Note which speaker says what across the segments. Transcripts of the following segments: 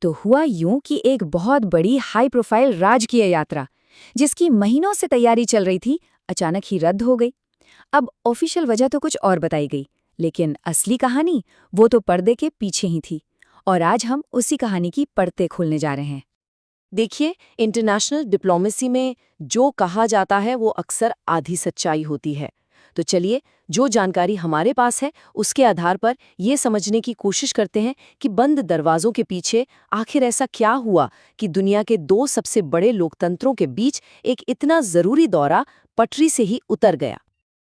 Speaker 1: तो हुआ यूं कि एक बहुत बड़ी हाई प्रोफाइल राजकीय यात्रा, जिसकी महीनों से तैयारी चल रही थी, अचानक ही रद्द हो गई। अब ऑफिशियल वजह तो कुछ और बताई गई, लेकिन असली कहानी वो तो पर्दे के पीछे ही थी। और आज हम उसी कहानी की परतें खोलने जा रहे हैं।
Speaker 2: देखिए, इंटरनेशनल डिप्लोमेसी में जो कहा जाता है वो अक्सर आधी सच्चाई होती है। तो चलिए, जो जानकारी हमारे पास है उसके आधार पर ये समझने की कोशिश करते हैं कि बंद दरवाजों के पीछे आखिर ऐसा क्या हुआ कि दुनिया के दो सबसे बड़े लोकतंत्रों के बीच एक इतना जरूरी दौरा पटरी से ही उतर गया।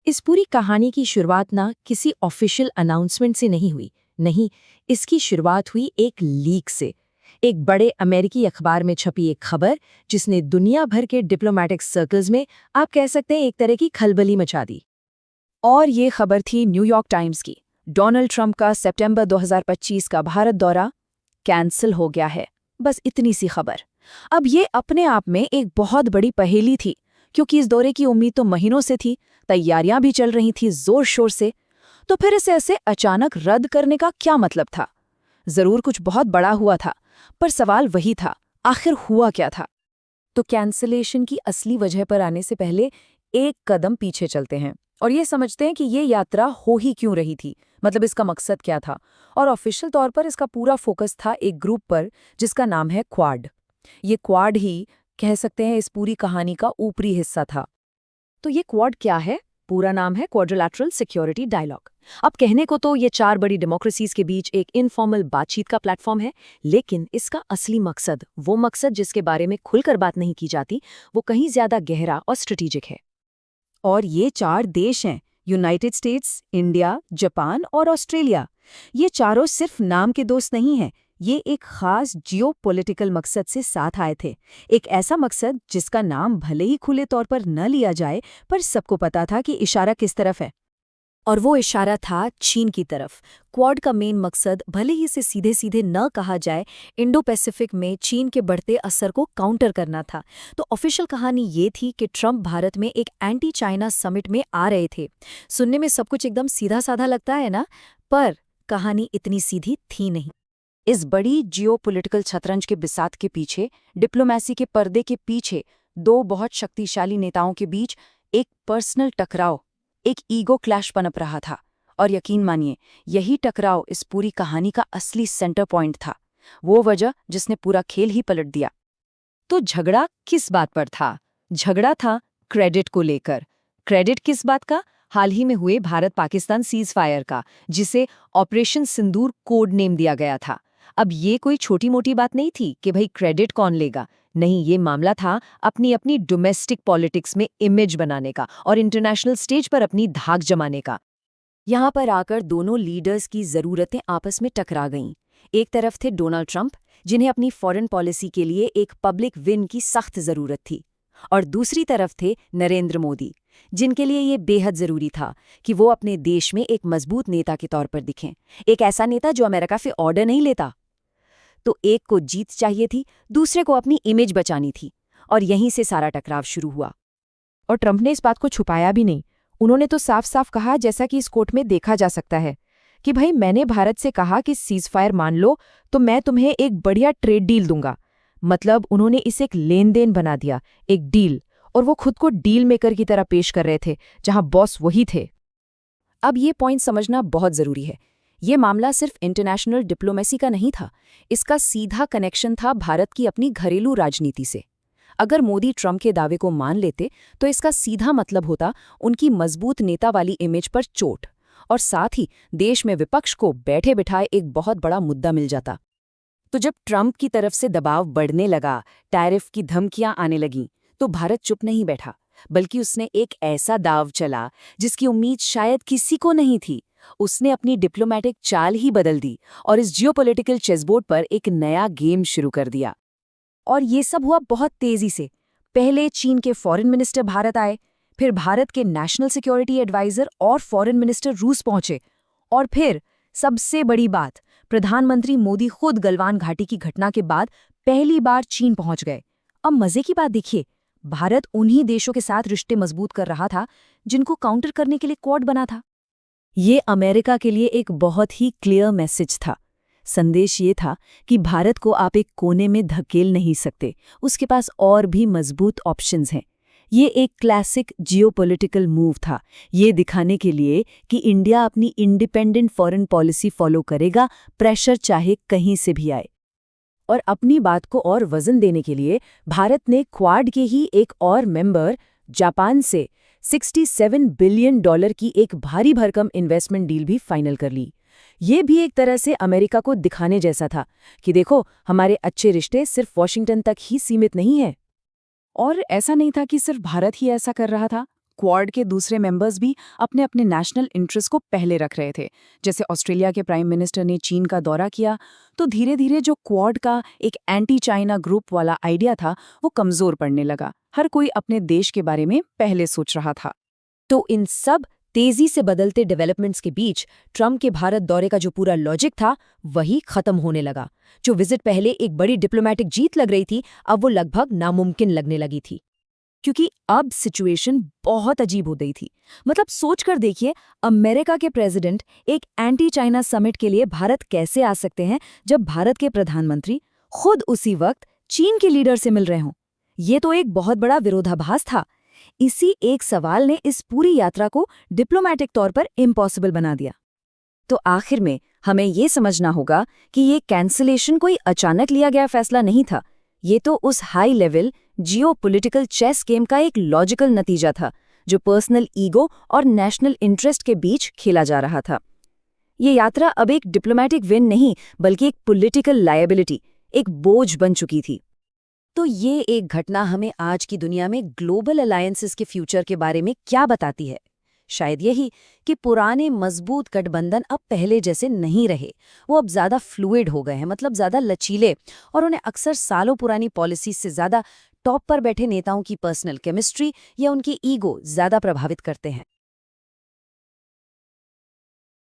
Speaker 1: इस पूरी कहानी की शुरुआत ना किसी ऑफिशियल अनाउंसमेंट से नहीं हुई। नहीं, इसकी शुरुआत हुई एक लीक से। एक बड़े अमेरिकी अखबार में छपी एक खबर, जिसने दुनिया भर के डिप्लोमेटिक सर्कल्स में, आप कह सकते हैं, एक तरह की खलबली मचा दी। और ये खबर थी न्यूयॉर्क टाइम्स की। डोनाल्ड ट्रंप का सितंबर 2025 का भारत दौरा कैंसिल हो गया है। बस इतनी सी खबर। अब ये अपने आप में एक बहुत बड़ी पहेली थी, क्योंकि इस दौरे की उम्मीद तो महीनों से थी, तैयारियां भी चल रही थी जोर शोर से। तो फिर इसे ऐसे अचानक रद्द करने का क्या मतलब था? जरूर कुछ बहुत बड़ा हुआ था, पर सवाल वही था, आखिर हुआ क्या था? तो कैंसलेशन की असली वजह पर आने से पहले एक कदम पीछे चलते हैं और ये समझते हैं कि ये यात्रा हो ही क्यों रही थी, मतलब इसका मकसद क्या था। और ऑफिशियल तौर पर इसका पूरा फोकस था एक ग्रुप पर, जिसका नाम है क्वाड। ये क्वाड ही कह सकते हैं इस पूरी कहानी का ऊपरी हिस्सा था। तो ये क्वाड क्या है? पूरा नाम है क्वाड्रिलैटरल सिक्योरिटी डायलॉग। अब कहने को तो ये चार बड़ी डेमोक्रेसीज के बीच एक इनफॉर्मल बातचीत का प्लेटफॉर्म है, लेकिन इसका असली मकसद, वो मकसद जिसके बारे में खुलकर बात नहीं की जाती, वो कहीं ज्यादा गहरा और स्ट्रेटेजिक है। और ये चार देश हैं, यूनाइटेड स्टेट्स, इंडिया, जापान और ऑस्ट्रेलिया। ये चारों सिर्फ नाम के दोस्त नहीं हैं, ये एक खास जियोपॉलिटिकल मकसद से साथ आए थे। एक ऐसा मकसद जिसका नाम भले ही खुले तौर पर न लिया जाए, पर सबको पता था कि इशारा किस तरफ है। और वो इशारा था चीन की तरफ। क्वाड का मेन मकसद, भले ही इसे सीधे सीधे न कहा जाए, इंडो पैसिफिक में चीन के बढ़ते असर को काउंटर करना था। तो ऑफिशियल कहानी ये थी कि ट्रंप भारत में एक एंटी चाइना समिट में आ रहे थे। सुनने में सब कुछ एकदम सीधा साधा लगता है ना, पर कहानी इतनी सीधी थी नहीं। इस बड़ी जियोपॉलिटिकल शतरंज के बिसात के पीछे, डिप्लोमेसी के पर्दे के पीछे, दो बहुत शक्तिशाली नेताओं के बीच एक पर्सनल टकराव, एक ईगो क्लैश पनप रहा था। और यकीन मानिए, यही टकराव इस पूरी कहानी का असली सेंटर पॉइंट था, वो वजह जिसने पूरा खेल ही पलट दिया। तो झगड़ा किस बात पर था? झगड़ा था क्रेडिट को लेकर। क्रेडिट किस बात का? हाल ही में हुए भारत पाकिस्तान सीज फायर का, जिसे ऑपरेशन सिंदूर कोड नेम दिया गया था। अब ये कोई छोटी मोटी बात नहीं थी कि भाई क्रेडिट कौन लेगा। नहीं, ये मामला था अपनी अपनी डोमेस्टिक पॉलिटिक्स में इमेज बनाने का और इंटरनेशनल स्टेज पर अपनी धाक जमाने का। यहाँ पर आकर दोनों लीडर्स की जरूरतें आपस में टकरा गईं। एक तरफ थे डोनाल्ड ट्रंप, जिन्हें अपनी फॉरेन पॉलिसी के लिए एक पब्लिक विन की सख्त जरूरत थी, और दूसरी तरफ थे नरेंद्र मोदी, जिनके लिए ये बेहद जरूरी था कि वो अपने देश में एक मजबूत नेता के तौर पर दिखें, एक ऐसा नेता जो अमेरिका से ऑर्डर नहीं लेता। तो एक को जीत चाहिए थी, दूसरे को अपनी इमेज बचानी थी, और यहीं से सारा टकराव शुरू हुआ। और ट्रंप ने इस बात को छुपाया भी नहीं। उन्होंने तो साफ साफ कहा, जैसा कि इस कोर्ट में देखा जा सकता है, कि भाई मैंने भारत से कहा कि सीज फायर मान लो तो मैं तुम्हें एक बढ़िया ट्रेड डील दूंगा। मतलब उन्होंने इसे एक लेन देन बना दिया, एक डील, और वो खुद को डील मेकर की तरह पेश कर रहे थे, जहां बॉस वही थे। अब ये पॉइंट समझना बहुत जरूरी है। ये मामला सिर्फ इंटरनेशनल डिप्लोमेसी का नहीं था, इसका सीधा कनेक्शन था भारत की अपनी घरेलू राजनीति से। अगर मोदी ट्रंप के दावे को मान लेते तो इसका सीधा मतलब होता उनकी मजबूत नेता वाली इमेज पर चोट, और साथ ही देश में विपक्ष को बैठे बिठाए एक बहुत बड़ा मुद्दा मिल जाता। तो जब ट्रंप की तरफ से दबाव बढ़ने लगा, टैरिफ की धमकियां आने लगीं, तो भारत चुप नहीं बैठा, बल्कि उसने एक ऐसा दाव चला जिसकी उम्मीद शायद किसी को नहीं थी। उसने अपनी डिप्लोमेटिक चाल ही बदल दी और इस जियोपॉलिटिकल चेसबोर्ड पर एक नया गेम शुरू कर दिया। और ये सब हुआ बहुत तेजी से। पहले चीन के फॉरेन मिनिस्टर भारत आए, फिर भारत के नेशनल सिक्योरिटी एडवाइजर और फॉरेन मिनिस्टर रूस पहुंचे, और फिर सबसे बड़ी बात, प्रधानमंत्री मोदी खुद गलवान घाटी की घटना के बाद पहली बार चीन पहुंच गए। अब मजे की बात देखिए, भारत उन्हीं देशों के साथ रिश्ते मजबूत कर रहा था जिनको काउंटर करने के लिए क्वाड बना था। ये अमेरिका के लिए एक बहुत ही क्लियर मैसेज था।
Speaker 2: संदेश ये था कि भारत को आप एक कोने में धकेल नहीं सकते, उसके पास और भी मजबूत ऑप्शंस हैं। ये एक क्लासिक जियोपॉलिटिकल मूव था, ये दिखाने के लिए कि इंडिया अपनी इंडिपेंडेंट फॉरेन पॉलिसी फॉलो करेगा, प्रेशर चाहे कहीं से भी आए। और अपनी बात को और वजन देने के लिए भारत ने क्वाड के ही एक और मेंबर जापान से $67 बिलियन की एक भारी भरकम इन्वेस्टमेंट डील भी फाइनल कर ली। ये भी एक तरह से अमेरिका को दिखाने जैसा था कि देखो, हमारे अच्छे रिश्ते सिर्फ वॉशिंगटन तक ही सीमित नहीं है।
Speaker 3: और ऐसा नहीं था कि सिर्फ भारत ही ऐसा कर रहा था। क्वाड के दूसरे मेंबर्स भी अपने अपने नेशनल इंटरेस्ट को पहले रख रहे थे। जैसे ऑस्ट्रेलिया के प्राइम मिनिस्टर ने चीन का दौरा किया, तो धीरे धीरे जो क्वाड का एक एंटी चाइना ग्रुप वाला आइडिया था वो कमजोर पड़ने लगा। हर कोई अपने देश के बारे में पहले सोच रहा था।
Speaker 2: तो इन सब तेजी से बदलते डेवलपमेंट्स के बीच ट्रम्प के भारत दौरे का जो पूरा लॉजिक था वही खत्म होने लगा। जो विजिट पहले एक बड़ी डिप्लोमेटिक जीत लग रही थी, अब वो लगभग नामुमकिन लगने लगी थी, क्योंकि अब सिचुएशन बहुत अजीब हो गई थी। मतलब सोचकर देखिए, अमेरिका के प्रेसिडेंट एक एंटी चाइना समिट के लिए भारत कैसे आ सकते हैं जब भारत के प्रधानमंत्री खुद उसी वक्त चीन के लीडर से मिल रहे हों। ये तो एक बहुत बड़ा विरोधाभास था। इसी एक सवाल ने इस पूरी यात्रा को डिप्लोमेटिक तौर पर इम्पॉसिबल बना दिया। तो आखिर में हमें ये समझना होगा कि ये कैंसलेशन कोई अचानक लिया गया फैसला नहीं था। ये तो उस high level geopolitical chess game का एक लॉजिकल नतीजा था, जो पर्सनल ईगो और नेशनल इंटरेस्ट के बीच खेला जा रहा था। ये यात्रा अब एक डिप्लोमेटिक विन नहीं, बल्कि एक पॉलिटिकल लायबिलिटी, एक बोझ बन चुकी थी। तो ये एक घटना हमें आज की दुनिया में ग्लोबल अलायंसेस के फ्यूचर के बारे में क्या बताती है? शायद यही कि पुराने मजबूत गठबंधन अब पहले जैसे नहीं रहे। वो अब ज़्यादा फ्लूइड हो गए हैं, मतलब ज़्यादा लचीले, और उन्हें अक्सर सालों पुरानी पॉलिसी से ज़्यादा टॉप पर बैठे नेताओं की पर्सनल केमिस्ट्री या उनकी ईगो ज़्यादा प्रभावित करते हैं।